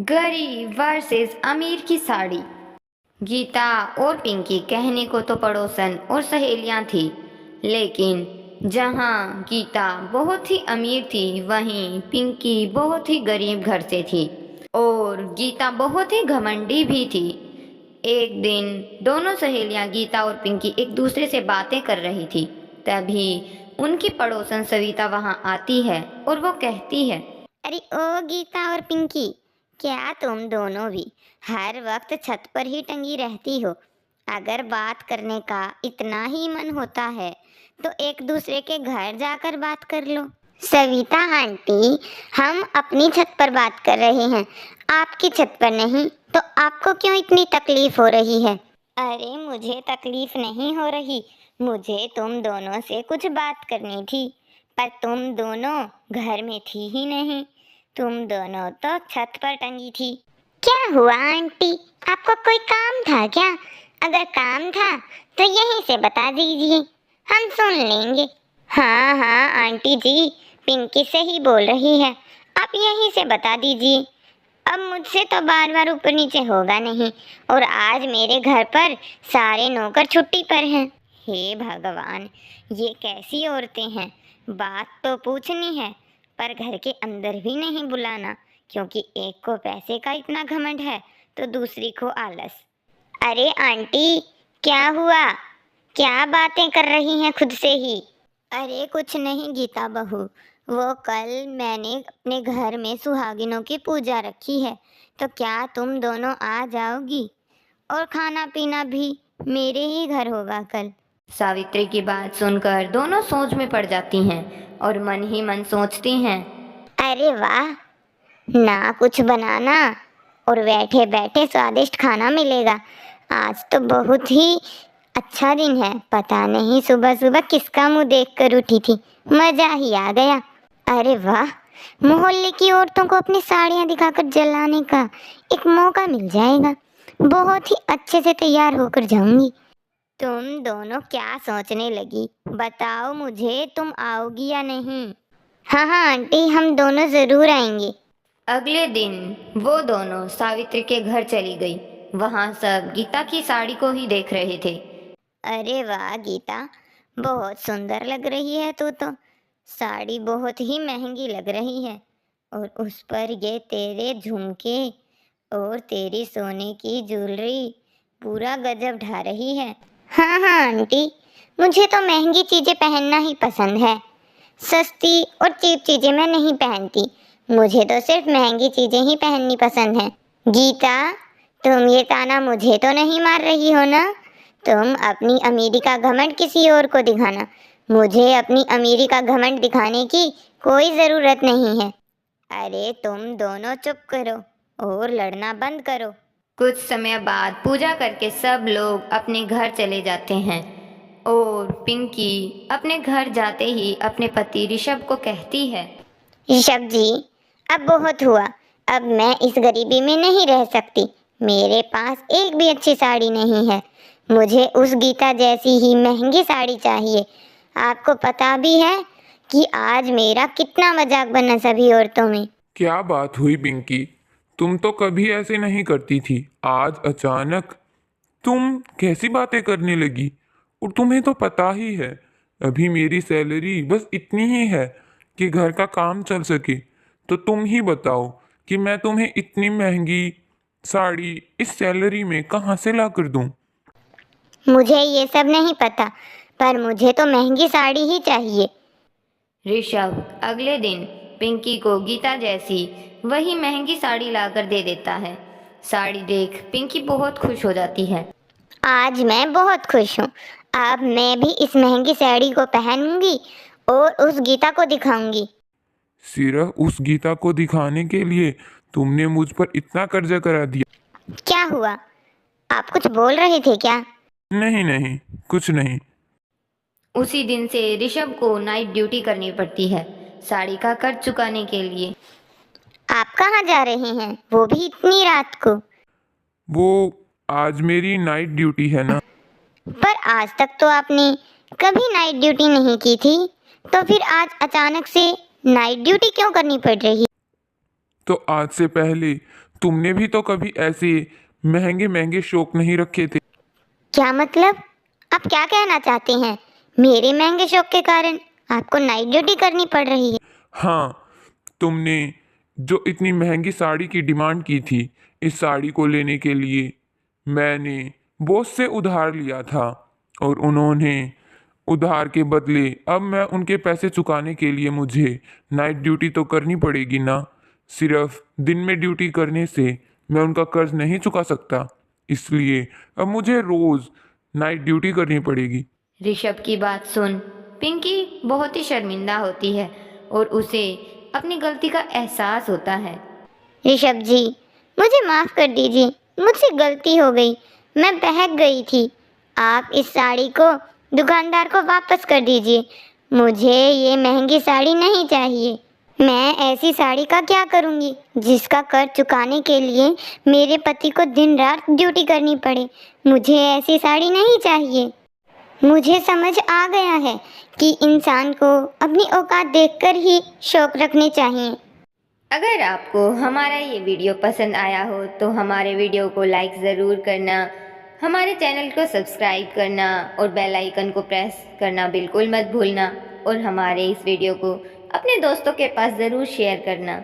गरीब वर्सेस अमीर की साड़ी। गीता और पिंकी कहने को तो पड़ोसन और सहेलियां थी, लेकिन जहां गीता बहुत ही अमीर थी वहीं पिंकी बहुत ही गरीब घर से थी और गीता बहुत ही घमंडी भी थी। एक दिन दोनों सहेलियां गीता और पिंकी एक दूसरे से बातें कर रही थी। तभी उनकी पड़ोसन सविता वहां आती है और वो कहती है, अरे ओ गीता और पिंकी, क्या तुम दोनों भी हर वक्त छत पर ही टंगी रहती हो? अगर बात करने का इतना ही मन होता है तो एक दूसरे के घर जाकर बात कर लो। सविता आंटी, हम अपनी छत पर बात कर रहे हैं, आपकी छत पर नहीं। तो आपको क्यों इतनी तकलीफ हो रही है? अरे मुझे तकलीफ नहीं हो रही, मुझे तुम दोनों से कुछ बात करनी थी, पर तुम दोनों घर में थी ही नहीं। तुम दोनों तो छत पर टंगी थी। क्या हुआ आंटी, आपको कोई काम था क्या? अगर काम था तो यहीं से बता दीजिए, हम सुन लेंगे। हाँ हाँ आंटी जी, पिंकी से ही बोल रही है, आप यहीं से बता दीजिए। अब मुझसे तो बार बार ऊपर नीचे होगा नहीं, और आज मेरे घर पर सारे नौकर छुट्टी पर हैं। हे भगवान, ये कैसी औरतें हैं? बात तो पूछनी है पर घर के अंदर भी नहीं बुलाना, क्योंकि एक को पैसे का इतना घमंड है तो दूसरी को आलस। अरे आंटी, क्या हुआ? क्या बातें कर रही हैं खुद से ही? अरे कुछ नहीं गीता बहू, वो कल मैंने अपने घर में सुहागिनों की पूजा रखी है, तो क्या तुम दोनों आ जाओगी? और खाना पीना भी मेरे ही घर होगा कल। सावित्री की बात सुनकर दोनों सोच में पड़ जाती हैं और मन ही मन सोचती हैं, अरे वाह, ना कुछ बनाना और बैठे बैठे स्वादिष्ट खाना मिलेगा। आज तो बहुत ही अच्छा दिन है, पता नहीं सुबह सुबह किसका मुंह देखकर उठी थी, मजा ही आ गया। अरे वाह, मोहल्ले की औरतों को अपनी साड़ियाँ दिखाकर जलाने का एक मौका मिल जाएगा। बहुत ही अच्छे से तैयार होकर जाऊंगी। तुम दोनों क्या सोचने लगी? बताओ मुझे, तुम आओगी या नहीं? हाँ हाँ आंटी, हम दोनों जरूर आएंगे। अगले दिन वो दोनों सावित्री के घर चली गई। वहां सब गीता की साड़ी को ही देख रहे थे। अरे वाह गीता, बहुत सुंदर लग रही है तू तो। साड़ी बहुत ही महंगी लग रही है, और उस पर ये तेरे झुमके और तेरी सोने की ज्वेलरी पूरा गजब ढा रही है। हाँ हाँ आंटी, मुझे तो महंगी चीजें पहनना ही पसंद है, सस्ती और चीप चीजें मैं नहीं पहनती। मुझे तो सिर्फ महंगी चीजें ही पहननी पसंद हैं। गीता, तुम ये ताना मुझे तो नहीं मार रही हो ना? तुम अपनी अमीरी का घमंड किसी और को दिखाना, मुझे अपनी अमीरी का घमंड दिखाने की कोई ज़रूरत नहीं है। अरे तुम दोनों चुप करो और लड़ना बंद करो। कुछ समय बाद पूजा करके सब लोग अपने घर चले जाते हैं और पिंकी अपने घर जाते ही अपने पति ऋषभ को कहती है, ऋषभ जी, अब बहुत हुआ, अब मैं इस गरीबी में नहीं रह सकती। मेरे पास एक भी अच्छी साड़ी नहीं है, मुझे उस गीता जैसी ही महंगी साड़ी चाहिए। आपको पता भी है कि आज मेरा कितना मजाक बना सभी औरतों में। क्या बात हुई पिंकी? तुम तो कभी ऐसे नहीं करती थी, आज अचानक तुम कैसी बातें करने लगी? और तुम्हें तो पता ही है, अभी मेरी सैलरी बस इतनी ही है कि घर का काम चल सके। तो तुम ही बताओ कि मैं तुम्हें इतनी महंगी साड़ी इस सैलरी में कहाँ से ला कर दूँ? मुझे ये सब नहीं पता, पर मुझे तो महंगी साड़ी ही चाहिए। ऋषभ अगले दिन पिंकी को गीता जैसी वही महंगी साड़ी लाकर दे देता है। साड़ी देख पिंकी बहुत खुश हो जाती है। आज मैं बहुत खुश हूँ, अब मैं भी इस महंगी साड़ी को पहनूंगी और उस गीता को दिखाऊंगी। सिर्फ उस गीता को दिखाने के लिए तुमने मुझ पर इतना कर्जा करा दिया? क्या हुआ, आप कुछ बोल रहे थे क्या? नहीं नहीं, कुछ नहीं। उसी दिन से ऋषभ को नाइट ड्यूटी करनी पड़ती है साड़ी का कर्ज चुकाने के लिए। आप कहाँ जा रहे हैं, वो भी इतनी रात को? वो आज मेरी नाइट ड्यूटी है ना। पर आज तक तो आपने कभी नाइट ड्यूटी नहीं की थी, तो फिर आज अचानक से नाइट ड्यूटी क्यों करनी पड़ रही? तो आज से पहले तुमने भी तो कभी ऐसे महंगे महंगे शौक नहीं रखे थे। क्या मतलब? आप क्या कहना चाहते हैं? मेरे महंगे शौक के कारण आपको नाइट ड्यूटी करनी पड़ रही है? हाँ, तुमने जो इतनी महंगी साड़ी की डिमांड की थी, इस साड़ी को लेने के लिए मैंने बॉस से उधार लिया था और उन्होंने उधार के बदले अब मैं उनके पैसे चुकाने के लिए मुझे नाइट ड्यूटी तो करनी पड़ेगी ना। सिर्फ दिन में ड्यूटी करने से मैं उनका कर्ज नहीं चुका सकता, इसलिए अब मुझे रोज़ नाइट ड्यूटी करनी पड़ेगी। ऋषभ की बात सुन पिंकी बहुत ही शर्मिंदा होती है और उसे अपनी गलती का एहसास होता है। ऋषभ जी, मुझे माफ़ कर दीजिए, मुझसे गलती हो गई, मैं बहक गई थी। आप इस साड़ी को दुकानदार को वापस कर दीजिए। मुझे ये महंगी साड़ी नहीं चाहिए। मैं ऐसी साड़ी का क्या करूँगी जिसका कर्ज चुकाने के लिए मेरे पति को दिन रात ड्यूटी करनी पड़े। मुझे ऐसी साड़ी नहीं चाहिए। मुझे समझ आ गया है कि इंसान को अपनी औकात देखकर ही शौक रखने चाहिए। अगर आपको हमारा ये वीडियो पसंद आया हो तो हमारे वीडियो को लाइक ज़रूर करना, हमारे चैनल को सब्सक्राइब करना और बेल आइकन को प्रेस करना बिल्कुल मत भूलना और हमारे इस वीडियो को अपने दोस्तों के पास ज़रूर शेयर करना।